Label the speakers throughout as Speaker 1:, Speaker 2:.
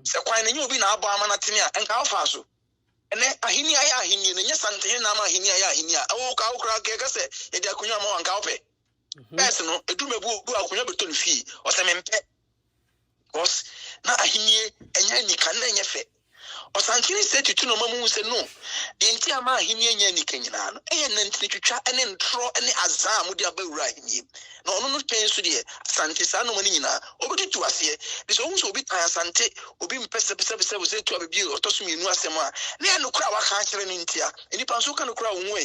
Speaker 1: Se kwan na nyobi na abo amanatene a enka ofa so ene ahini aya ahini na nya sante na ma ahini aya ahini a wo ka okra ka se e de akonya ma wanka ope bes no edumebu bu akonya beton fi o se mempe cause na ahini enya nika na enya fe o santini se tutu no mamu se no enti ama ahini enya nika nyina no enya nantini twetwa ene ntro ene azam de abawura ahini na ono no pen so de sante sa no mani nyina obetutu ase de so wo so obi tan sante obi mpese pese wo se tu abebi otoso mienu asem a na eno kura waka akere no ntia enipa so ka no kura wo nwa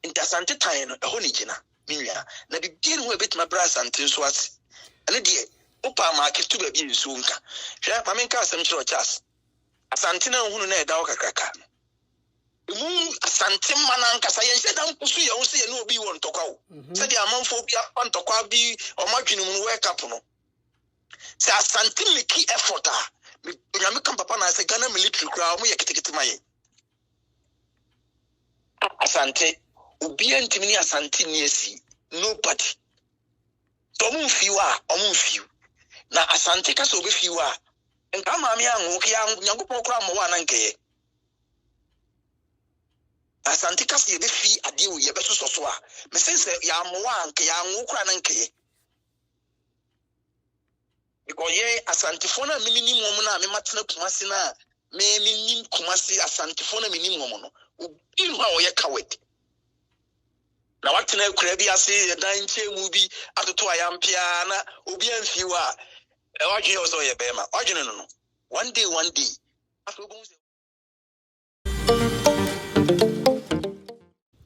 Speaker 1: inta sante tan no eho ni gina minwa na bibie no ebetuma bra sante so ase ene de opa market to baby nsu nka hwe pa menka asem kiro chas asante na hunu na eda okakraka mu asante mana nka sa yense dan kusu ye wo se ye no obi won tokwa wo se de amanfo bi apan tokwa bi o madwenu mu wake up no se asante meki effort a me nyame kan papa na se Ghana military kra mo ye ketekete maye asante obi antimi ni asante ni esi nobody omunfiwa na asante ka so be fiwa nka maami anwo ke Nyankopon kra mo wa na nkeye asante ka se be fi ade wo ye be so a me sense ya mo wa nke ya anwo kra na nkeye because ye asante fo na minini mo na me matena kumasi na me minnim kumasi asante fo na minnim mo no obi ho a wo ye coward na watena kura bi ase dan chemu bi atoto ayampia na obi anfiwa e wadwe ozo ye bema wadwe no one day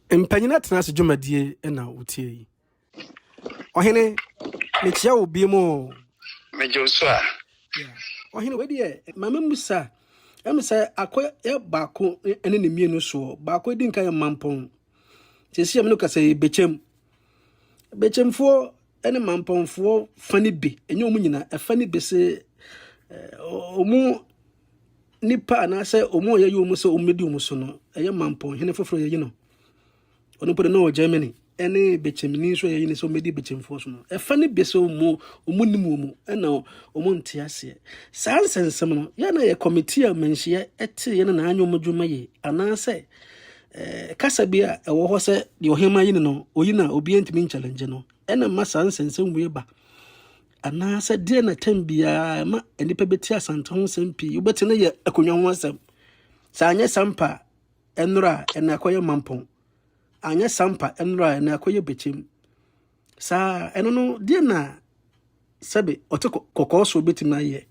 Speaker 2: Empanyina tena se dwumadie na wotie yi ohene mekia obi mo
Speaker 1: mejoso a
Speaker 2: ohene we de mama musa emisa akoya e baako ene ne mienu so baako di nkan mampon sesi am no kasa becemfo ene mamponfo fani bi enye omu nyina e fani bi se omu nipa na se omu ye omu se omedi omu so no eye mampon hene foforo ye no ono pode no Germany ene becemni so ye ni so omedi becemfo so no e fani bi se omu nimu omu ena omu ntiase sansensem no ya na ye committee a menhye ete ye na anyo modwuma ye ana se kasa bia ewo ho se de ohema yin no oyina obi antimi challenge no ena masa nsensem we ba ana se de na tambia ma enipa beti asante ho sempi ubeti na ye akonwa ho asem sa anye sampa enura ena akoye mampon anye sampa enura ena akoye bechem sa eno no de na sebe otiko kokoso beti na ye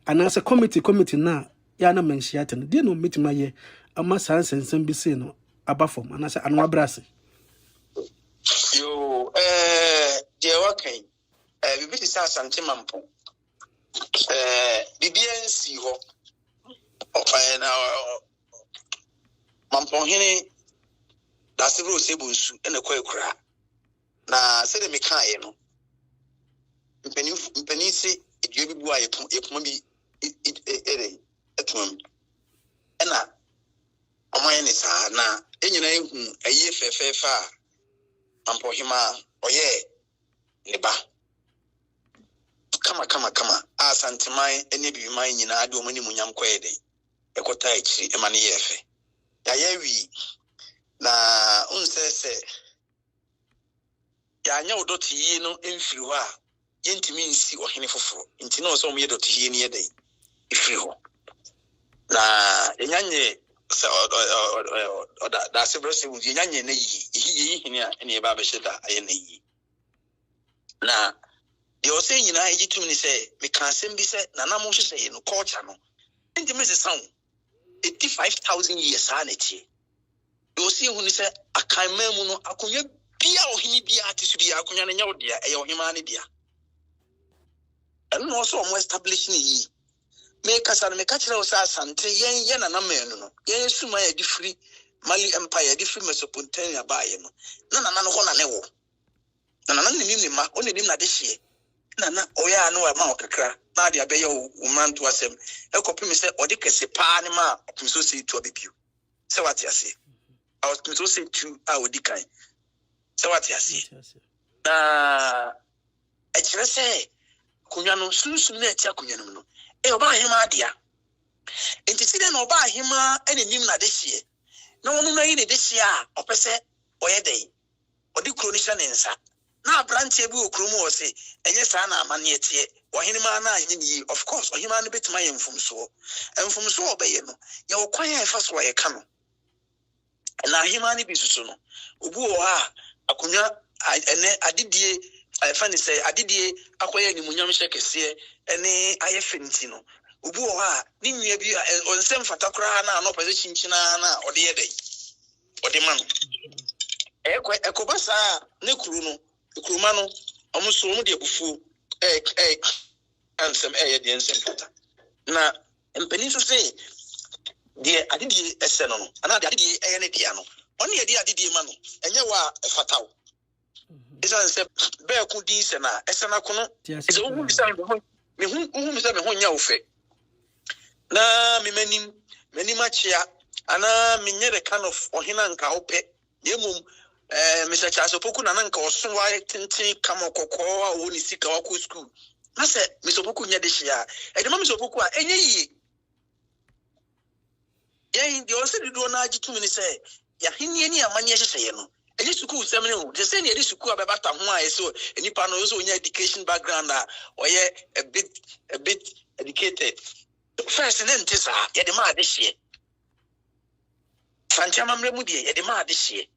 Speaker 2: ana se committee na ya na menhia ten de no beti na ye ama sansensem bi se no abafom ana se anwa brase
Speaker 1: yo je wakai bibiti sa asante mampo BBNC ho na mampo hene da sebro sebunsu ene kwakura na se de mekae no mpeni se edue bi bua yepoma bi etum ena omoye ni sa na enyina ehu aye fefefa mampo hima oye neba kama asanteman ene biman nyina ade omani munyam kwede ekota echi emane yefe ya yewi na unsese ya anya odoti yi no emfiri ho a yentimi nsi ohene foforo nti no so omo yedoti yi ne yedai ifiri ho na enyanye da sebrose wo enyanye na yi hini a ene ba be sheda aye na yi na de o se nyina ejitum ni se me kan sem bi se na mo hwe se no culture no enti me se sound 85,000 years aneti de o se hu ni se akan mamu no akonya bia ohini bia atisu bia akonya na nya odia e ohima ne dia no so mo establish ni yi me kasa na me ka kire o sa asante yen na na menu no yen suma ya di free Mali Empire di free Mesopotamia ba ye no na no ho na ne wo na nim ma o nim na de hie na oya no ma okakra na de abeye o manto asem ekopim se odi kese pa ne ma opim so se tu abibiu se wati ase I was opim so se tu a odi kan se wati ase na e kire se akonya no sunsun na eti akonya no oba hema adia enti side na oba hema enenim na de hye na wonu na yi ne de hye a opese oyedei odi kuro ni hye ne nsa na abrantie bi okuro mu wose enye saa na amane etie ohenema na anye ni of course ohema no betima ye mfumso obeye no ye okwan ya efa so ye ka no na hema ni bi susu no obu o ha akonya ene adidie fani say adidie akoye ni munyam hye kese ene aye fenti no obu o ha ni nwia bi onsem fatakora na no pese chinchina na ode ye dai ode man ekobasa ne kuru no kuruma no omuso mu de bufu ansem de ensem kata na mpani so say de adidie ese no ana de adidie ne dia no oni ye de adidie ma no enye wa fataw isa se be ku di se na ese na ko no ise ohu bisa me hu nya ofe na me manim achia ana me nye the kind of ohina nka ope yemum Mr. Charles Opoku na nka osonwa tintin kama kokko a woni sika wa ku school na se Mr. Opoku nya de hia e de ma Mr. Opoku a enye yi yen de ose dido na agitu ni se ya hinie ni amanye hyehye no enye school sem ne ho de se ne edi school abebata ho a eso enipa no so onya education background a oye a bit educated first ne ntisa ye de ma de hie Santiama mremu de ye de ma de hie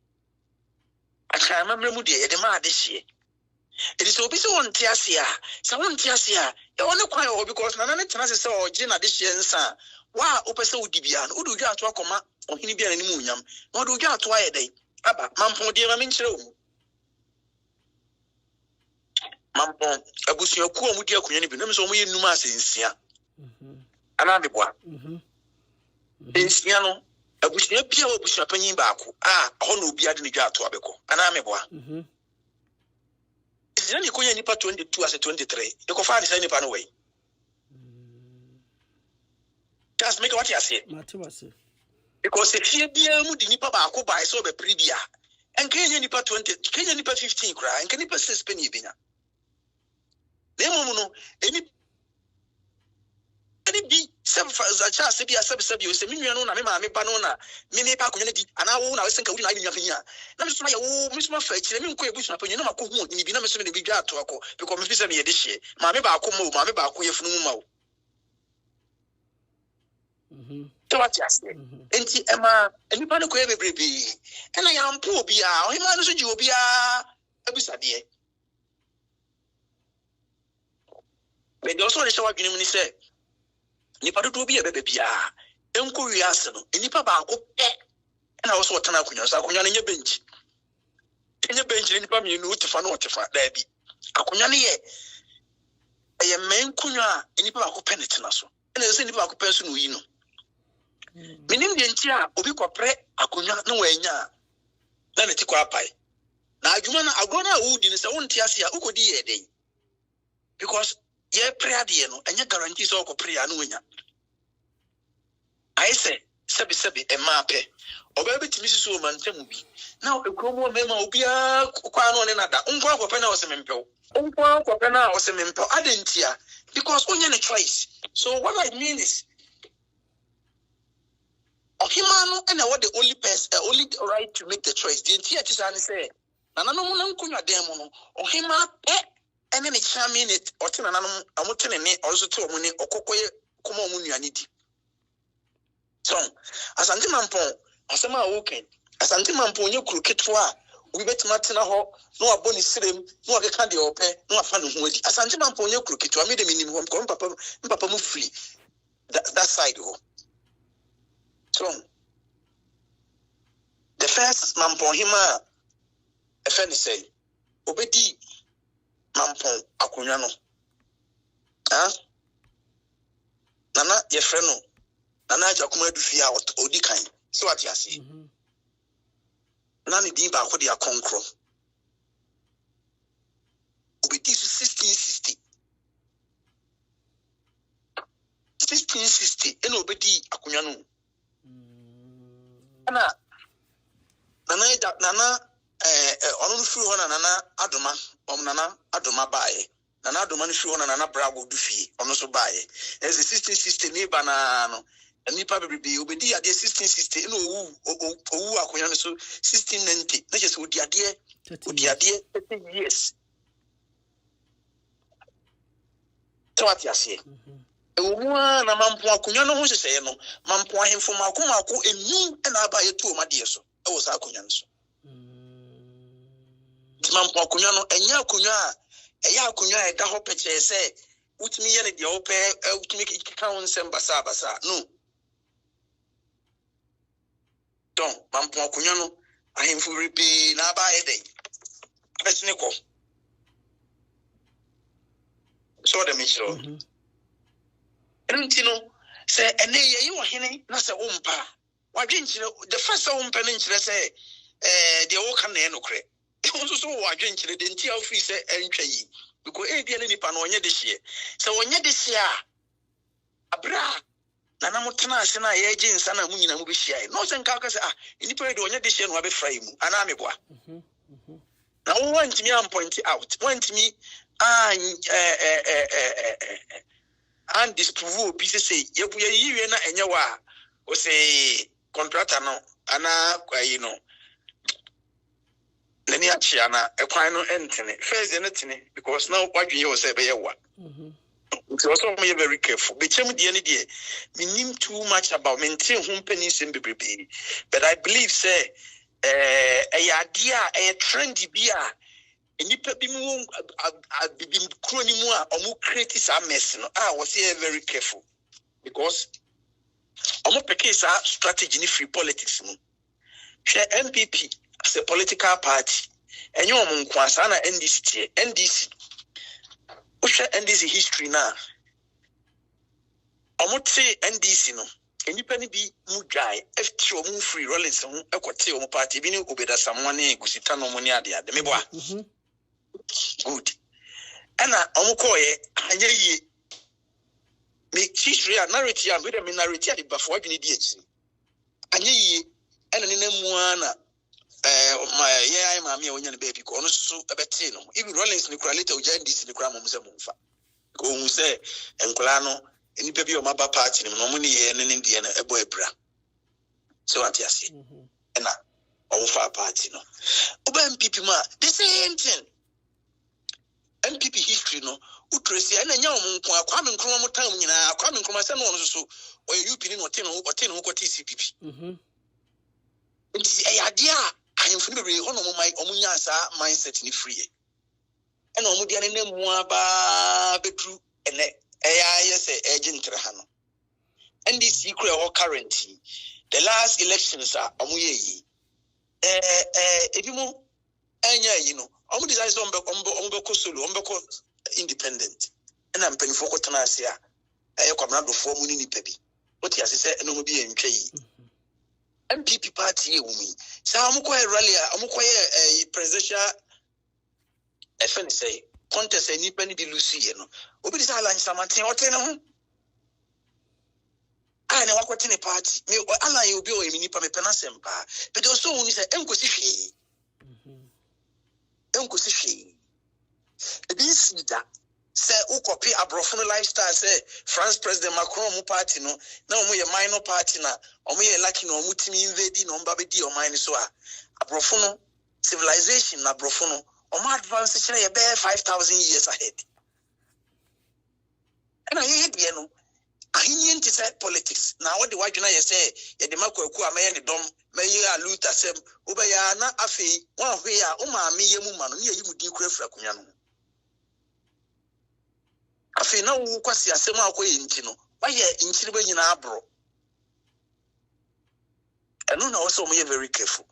Speaker 1: akama mremu de ye de ma de hie it is obi so wonte ase a sa wonte ase a e woni kwan o because na ne tena se o gi na de hie nsa wa opese udibia no udu dwa ato akoma ohini bia nanim unyam na udu dwa ato aye dai aba mampon de ma menkyere o mampon abusuaku o mudi akonya ni bi na me so mo ye numa asensia ana de boa ensia no abusua bia o abusua panyin baako ho na obi ade ne dwa ato abeko ana me boa Sisi ni konya nipa 22 ase 23 ekofa ni sa nipa no wey just make what you say
Speaker 2: Mate.
Speaker 1: because if you be mu di nipa ba ko ba so be pribia enka nipa 20 kenya nipa 15 kra enka nipa 6 penny binya demo no eni bi sebe za cha sebi o se mi nua no na me ma me pa no na me pa konya di ana wo na we senka wudi na nua fanya na me so ya wo me so ma fa kire me nko ebusu na panya na ma ko hu ni bi na me so me bi dwa ato akọ because me fi se me ye de hye ma me ba ko mo ma me ba ko ye funu mu ma wo to what you say enti ema enipa no ko ye bebrebe ena ya mpo obi a ohima no so ji obi a abusade be do so le shawa dwene mu ni se nipa do bi e bebe bia enko wiase no nipa ba ko pe ena wo so tana akonya so akonya no nye bench nipa mi no utifa no utifa da bi akonya no ye eye men kunya nipa ba ko pe ne tena so ena se nipa ba ko pe so no yi no minim de nti a obi kopre akonya no wanya na ne ti kwa pai na adwuma na agona a wudi ne se wonte ase a ukodi ye den because ye prayer de no enya guarantee so ko prayer no wanya I say sebi e mape oba betimi siso man temu bi na ekromo mema obia kwa no ne nada nkwa akopɛ na osemempɛw adentia because onye ne choice so what I mean is Ohimano and what the only person only right to make the choice. The entire teacher say, "Nana no mo nkunya demo no. Ohima pe ene ne chairman it ote nana no amotene ne also to mo ne okokoye komo mo nuane di." So, asante mampon, asema weekend. Asante mampon nye kuru ketwa, obi betima tena ho, no aboni sirem, no akeka de ope, no afa no ho adi. Asante mampon nye kuru ketwa me de minim ho, ko papa mo free that side ho. So, the first mampon hima efeni say obedi mampon akonya no nana ye freno nana jakuma dufi a odi kan so what you see nani din ba ko dia konkro obedi 1660 eno obedi akonya no nana onu furu ho nana adoma nana adoma baaye Nana do man show na Nana Bravo do fee ono so bae as a 1660 ni banano nipa bebrebe obedi ade 1660 no owu akonya no so 1690 na just odi ade 30 years tawati ase ewuwa na mampo akonya no ho hyehyɛ no mampo ahemfo mako enu na aba yetu omade so e wo sa akonya no so mampo akonya no enya akonya eya akonya e da ho peche se utimi ye ne de wo pe utimi kika won sem basa no don mampo akonya no ahemfo repe na aba ye dey abesine ko so de me sure Entino say ene ye wo hene na se wo mpa wadwe nkyire the first wo mpa ne nkyire say de wo ka na e nokre nso so wadwe nkyire de ntia ofi se entwa yi because e bia ne nipa no onye de hye se onye de hye a abra na na mutena ase na ye gi nsa na mu nyina mu bi hye no se nka ka se nipa de onye de hye no abefra mu ana meboa na wo want me am point out want me and disprove obi say ye yiwe na enye wa o say contractor no ana kwayi no nani achia na ekwan no entene first dey netene because now wadwe ye o say be ye wa so also me very careful be chem die ne die minim too much about maintain home penny sim bebrebe but I believe say a trendy bia nipa bi mu bibim kro ni mu a omo create sa mess no was here very careful because omo peke sa strategy ni free politics no hwe MPP as a political party enyo omo nko asa na NDC hwe NDC history na omo te NDC no nipa ni bi mu dwai FT omo free Rollins ho ekote omo party bi ni obeda samwane gusita no mo ni ade meboa good ana omukoye anye yi me history and narrative am with the narrative the before adwene di echi anye yi ana ne namu ana my yeah ma me onya ne baby ko no so ebete no even Rollins ni kura later oja ndisi ni kura mo mse mfa ko hu se enkola no enipa bi o maba party ni no mo ne ye ne ndie na ebo ebra so what you see ana o fa party no oba MPP ma the same thing MPP history no utresi ena nya omunko Kwame Nkrumah mutam nyina Kwame Nkrumah se no so o UP ni no te no ko TCPP nti ade a ahemfo ni bebre hono mo mai omunya sa mindset ni free ena omu dia ne namu aba betru ene yese ejentre ha no NDC kura ho currently the last elections are omu yeyi ebimu enya yi no omu desire ombe ko solo ombe ko independent ena mpanifo ko tena ase a kwamna do fo mu ni nipa bi oti ase se eno bi entwa yi MPP party e wumi sa omu ko rally omu ko presidential FN say contest nipa ni di lucy ye no obi di sa lan samanten ote ne ho ne wakote ne party me ala ye obi o emi nipa me penasem pa but also woni se enkosi hwe enkosi hwe this that say ukopi abrofo lifestyle say France President Macron mu party no na omo ye minor party na omo ye lucky no omo timi invade no mba be di o mine so a abrofo no civilization na abrofo no omo advance kire ye be 5,000 years ahead and I hear bi no ahinye nti say politics na what the wadwuna ye say ye de makwaku amaye ne dom maye aluta sem obeya na afei wan hwe a o ma me ye mu ma no ne ye mu din kura fra kunwa no afei na wo kwasi asem akoye nti no waye nkyire ba nyina abro eno na also me very careful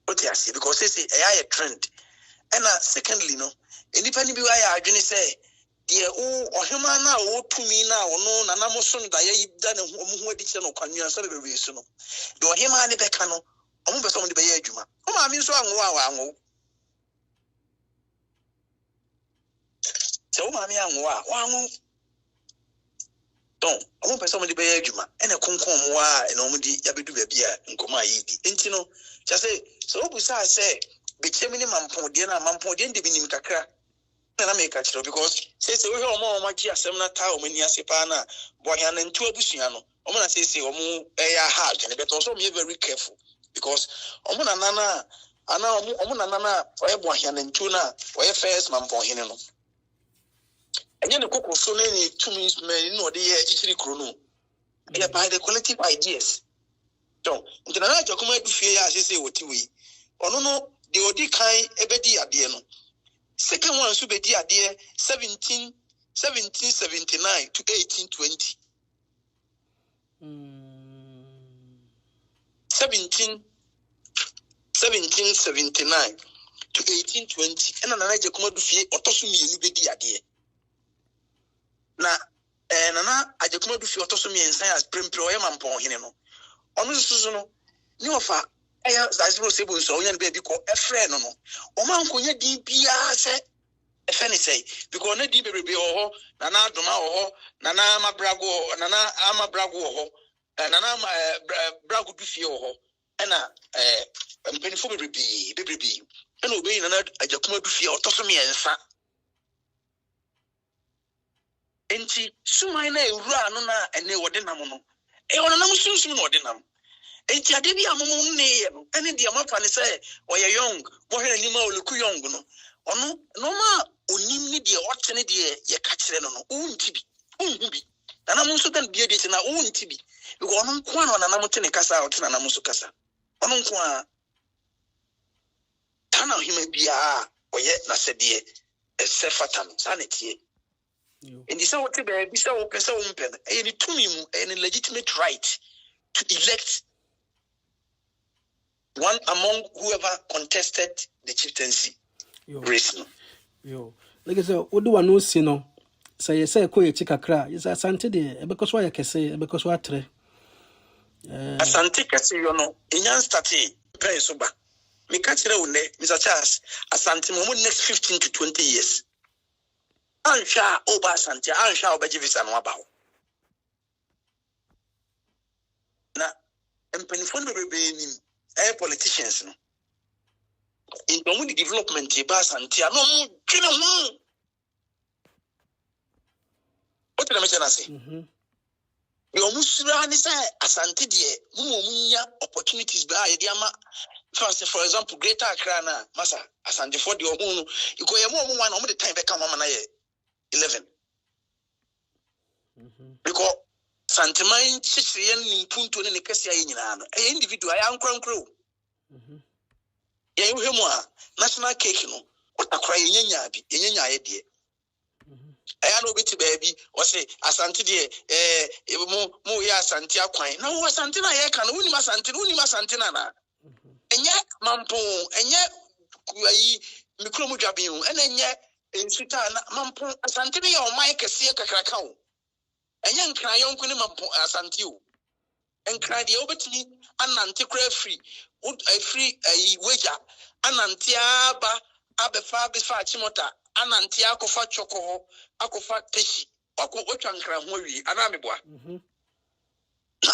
Speaker 1: what you see because say a trend and secondly no enipa ni bi wa ya adwene say de ohema na wo tumi na ono na namoso nda ye da ne ho adi che no kwanua so bebre so no de ohema ne beka no omo be so mo de be ye adwuma o ma mi so anwo so ma mi anwo don omo be so mo de be ye adwuma ene konkon mo a ene omo di ya bedu ba bia nkoma ayi di enti no cha say so obusa say be chemi ni mampode na mampode ndi binim kakra na make a because say we hear more magi asem na ta o mani ase pa na bohia na ntu abusua no omo na say omo hard and but also be very careful because omo na nana ana omo na nana oye bohia na ntu na oye first man bohia no enye ne kokko so na ni 2 minutes man no de ye agichiri kro no e by the collective ideas so international Jakuma dufie ya say woti we ono no de odi kan ebedi ade no second one so be di ade 1779 to 1820 1779 to 1820 ena nana Jakuma dufie otoso mienu be di ade na nana Jakuma dufie otoso miensan as prempro ye mampon hene no ono susu no ni ofa eya zaziro sebo so onye be bi ko efre no no o man konye di bia se efe ni say because na di bebe ho nana adoma ho nana amabrago nana amabrago ho nana brago dufie ho ena mpenifo bebe ena obeyi nana Jakuma dufie otoso miensa enti sumai na ewura no na ene wode nam no e wona nam sunsun no wode nam enti ade bi amomo ne ye no ene dia mafa ne say oye young mo hwe ni ma oluku young no ono no ma onim ni dia otene dia ye ka kire no no unti bi unhu bi na nam so kan bia de na unti bi because ono nko an na nam tene kasa otena nam so kasa ono nko a tana hima bia oye na se die sefatam sanity and this what be bisa o pesa o mpena any tumimu any legitimate right to elect one among whoever contested the chieftaincy race no
Speaker 2: yo like I say odo wa no si no say ko ye chikakra is asante de ebekoso ya kese ebekoso atre
Speaker 1: asante kese yo no enyan start pay so ba me ka kire wo ne Mr. Charles asante mo next 15 to 20 years ansha oba asante ansha obaji visa no aba ho na empenifo no bebe ni politicians no in the development e ba asante no mo twene ho o tell me say you musura ni say asante de mo nya opportunities ba ye dia ma for example Greater Accra na masa asante for the omo no iko ye mo one omo the time be come mama na ye 11 because santiman chichiye ni punto ne kesi ya nyina no e individual ya nkwankro ya yuhemu a national cake no otakra yenyanya bi yenyanya ye de aya no biti baabi o se asante de mo ya asante akwan na wo asante na ye ka no woni asante na enye mampo enye kuyi mikromu dwabin ena enye ensuta na mampo asante be ya o mai kese kakraka o enye nkran yonku ni mampo asante o enkran de obetini anante kra free weja anante aba abefa achimota anante akofa choko akofa teshi otwa nkran ho wi anameboa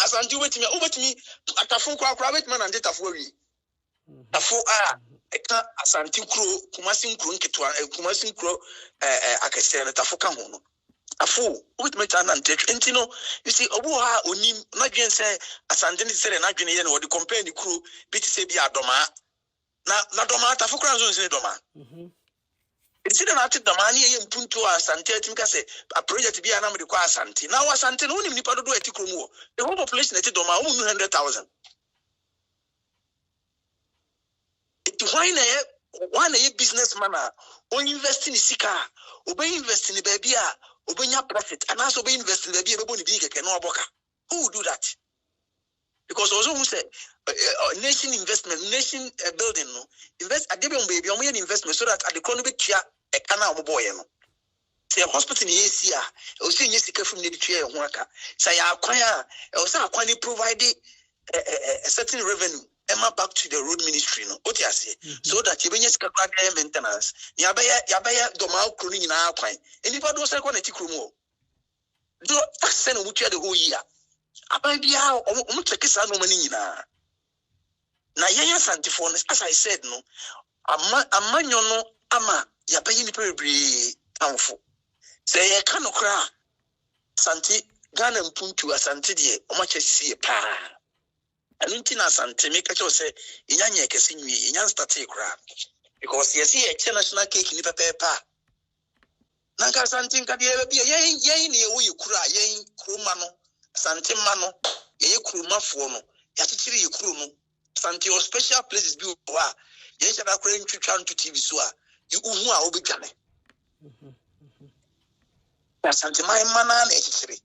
Speaker 1: asante obetimi atafo kwa betimi na ndetafo wi tafo eka asante kro kumasi nkro nketwa kumasi nkro akese na tafo ka ho no afo obetimi ta na ntetwe ntino you see obo ha onim na dwen se asante ni sere na dwen ye na wodi compare ni kro biti se bi adoma na doma tafo kra nzo nse doma isi na ati doma ni ye mpunto asante atim ka se a project bi ana me kwa asante na wa asante no onim nipa dodo ati kro mu the whole population ati doma 100,000 one a businessman on invest in sika obe invest in baby a obenya profit and also be invest in baby ebe ni bi keke no oboka who would do that because also who say nation investment nation building no invest adebe on baby on investment so that at the economic tia e kana obo boy no say hospital ni yesi a o say sika from ni tia ho aka say akwan a o say akwan ni provide a certain revenue Emma back to the road ministry no otiase so that you benya sika kwa maintenance ya baya doma kru ni na akwan enipa do say kwa na tikru mu do tax na mutua the whole year abai bia o check sa no mani nyina na yenya santifo as I said no amanyo no ama ya pay ni bebree amfo say ye ka no kra Asante Ghana mpuntu Asante de o ma chesi pa anu nti na Asante make sure say inyanya kesi nwie inya start kra because yes ye national cake ni pepa na ka Asante nka de be ye ni ewo ye kura ye kuruma no Asante ma no ye kuruma fo no ya chichiri ye kuru no Asante your special places bi o a ye shada kura ntwitwa nto TV so a you hu a obedwane Asante my mana na chichiri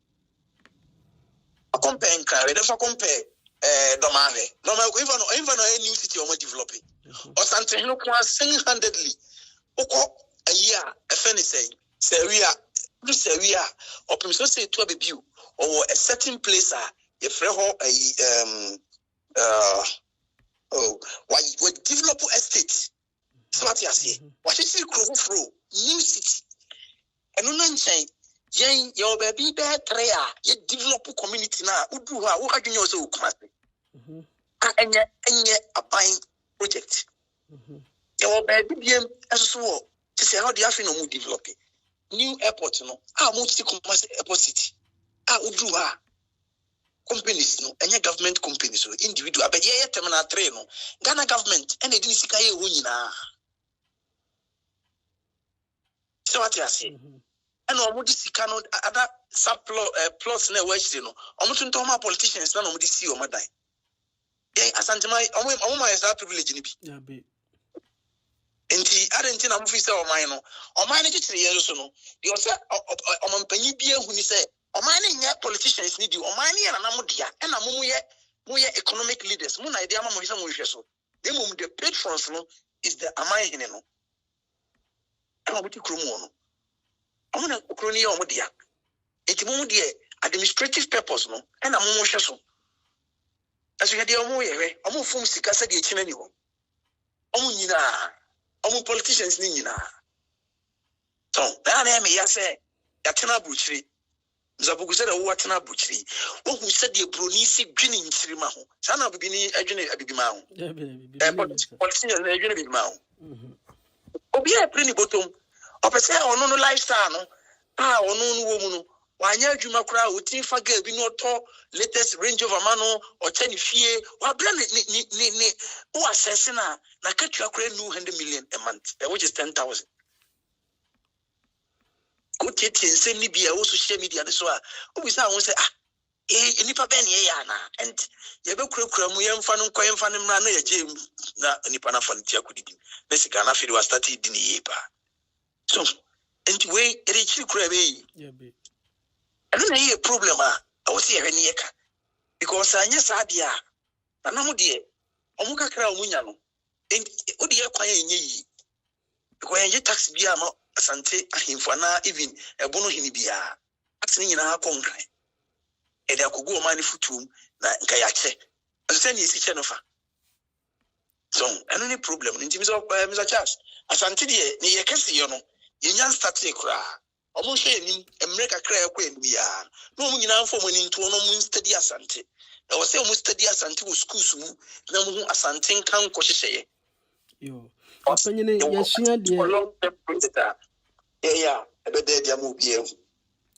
Speaker 1: compare nka we never compare domare no ma even no a new city o mo developing Asante no kwa single-handedly oko a year a feni say Seria opim so say to abebiu or a certain place ye frɛ hɔ why develop estate so what you say what you see crofro new city eno na nkyɛn yen your baby be trea ye develop community na udu ha wo adwene o se o kuma ka enye aban project your baby biem eso so to say how the afin no mu develop new airport no mo ti kuma se airport city udu ha companies no any government companies so individual but ye terminal 3 no Ghana government and edini sika ye ho nyina so what you say and omo di sika no other plus na we no omo tunto ma politicians na omo di si omo dan ye Asante mai omo ma yesa privilege ni bi
Speaker 2: ya be
Speaker 1: enti arenti na mo fi se oman no oman ne chichire ye so no de o se omo mpanyi bi ehu ni se oman ne nya politicians ni di oman ne na mo dia e na mo ye economic leaders mo na idea ma mo hwe mo hwe so demum the patrons no is the aman hene no ana mo ti kromo no omo na kroni ye omo dia enti mo dia administrative purpose no e na mo hwe so aso ye dia omo ye hwe omo fum sika se de china ni ho omo nyina omo politicians ni nyina so na me ya se ya tena buchiri Zabugu said, "What na butchery? What who said the Brunisi grinning Sirimaho? Sana Bibini, a journey at Bibimao. Politician, a journey Bibimao. Obia pretty bottom. Or per se, or no lifestyle, or no woman. Why, you macra, would think for girl be not tall, latest range of a mano, or 10 fear, or blended ni, who assassin, na catch your crane 200 million a month, which is 10,000. Go take and send me be also social media this one. Who is now say nipa ben ye ya na and ye be kura mu ye mfa no koye mfa no mra na ye gem na nipa na fa ntia kudidi na sika na firi wa start di ni ye pa so and we reach kura be
Speaker 2: ya be
Speaker 1: and na ye problem I was here ni ye ka because anya sa dia na mo de omu kakra omu nya no and odi ye kwan ye yi because ye tax bia ma Asante ahimfana even ebono hini bia atini nyina konkan e da kogu o mani futum na nka yache asante ni siche no fa so eno ni problem nti mi so Mr. Charles Asante de ni ye kese yo no ye nyan start e kra omo hwe ni America kra e kwa ni ya no mu nyina mfo mo ni nto no mu study Asante e wo se mu study Asante wo schools mu na mu Asante nkan ko hyehyeye
Speaker 2: yo apanyene ya hia de
Speaker 1: yeah ebede dia mu bie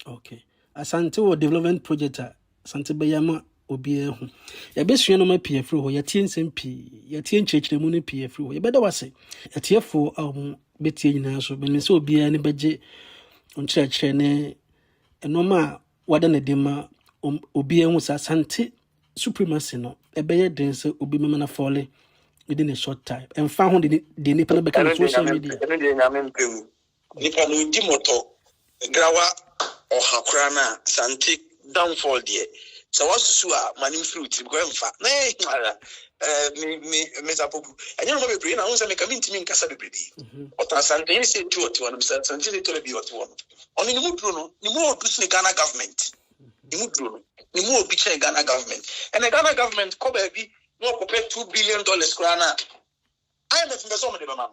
Speaker 2: okay Asante wo development project Asante beyama obi ehu ya besua no ma pie firi ho ya tie nsem pii ya tie nkyekire mu no pie firi ho ya beda wase ya tie fo betie nyina so be nse obi ani beje onkyerɛkyerɛ ne enoma wada ne dema obi ehu sa Asante supremacy no ebeye den se obi mema na fole within a short time and found the nipa na beka social media
Speaker 1: nipa no di moto grawa ohakura na Asante downfall there so wasusu a manim fruit because mfa na me zapoku enye no be na won se me ka mintimi nkasa bebrebe ota Asante yin se tu oti won se Asante le to be oti won oni ni mudro no ni mo odu ne Ghana government ni mudro no ni mo obi che Ghana government and the Ghana government ko ba bi no ko pay $2 billion krana I am the so me de mama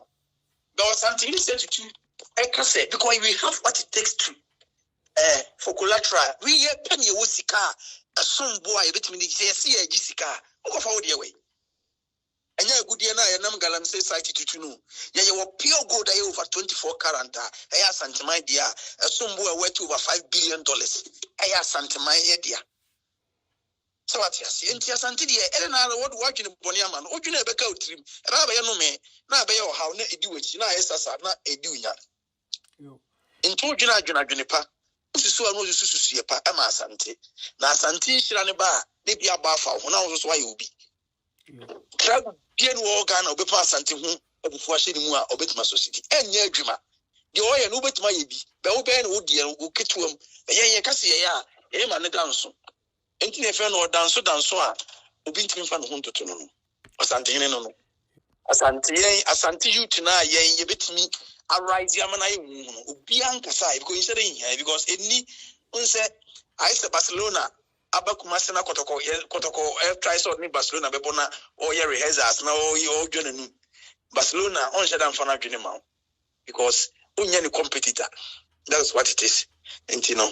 Speaker 1: but Asante yin se tu because we have what it takes to for collateral we penny wosika a son boy between the see a jessica go forward your way And ya good year na ya nam galamsey site tutu no. Ya pure gold ay over 24 karat. Aya santimai dia. Sumbu worth over $5 billion. Aya santimai ye dia. So what you see? Enti asante dia. Na what you boni ama no. Odwene e beka otrim. Eba ba ye no me. Na be ye ohaw na edi wachi na esasa na edi unya. Enti odwene adwene pa. Susu anu susu ye pa ama asante. Na asante hira ne ba ne bia ba fa ho na wo so aye obi. Crab bien wo Ghana obepa asante ho abufu ahye ni mu a obetuma society enye adwuma de oye no obetuma ye bi be wo be na wo die wo ketuam ye kase ye a ye ma ne danso enti ne fe no danso a obi ntimi fa no ho ntoto no asante hene no asante youth na ye betumi arise amana ye hu no obi ankasa because instead in because eni unse I say Barcelona Abakumasi na kotoko try sort ni Barcelona bebona or ye rehearsals na o journey Barcelona on shada mfana dwene ma because unya ni competitor. That's what it is. And you know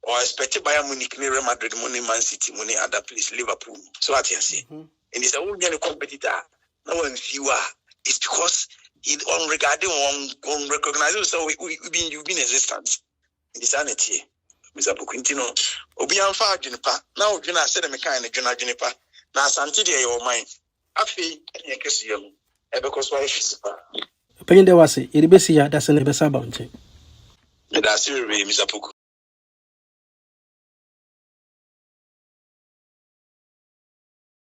Speaker 1: or expect Bayern Munich, Real Madrid, Man City, other place, Liverpool. So what you say? And it's a unya ni competitor. No one fewer. It's because it on regarding on recognizing so you've been existence. It's sanity. Mr. Bukwintino, Obi Anfa Junipa, now Juna said a mechanic, Juna Junipa, now Santi, your mind. Afi, and Cassium, Ebecos wife.
Speaker 2: Penny there was it, Besia, that's an Ebesa bounty.
Speaker 1: That's your Mr. Puku.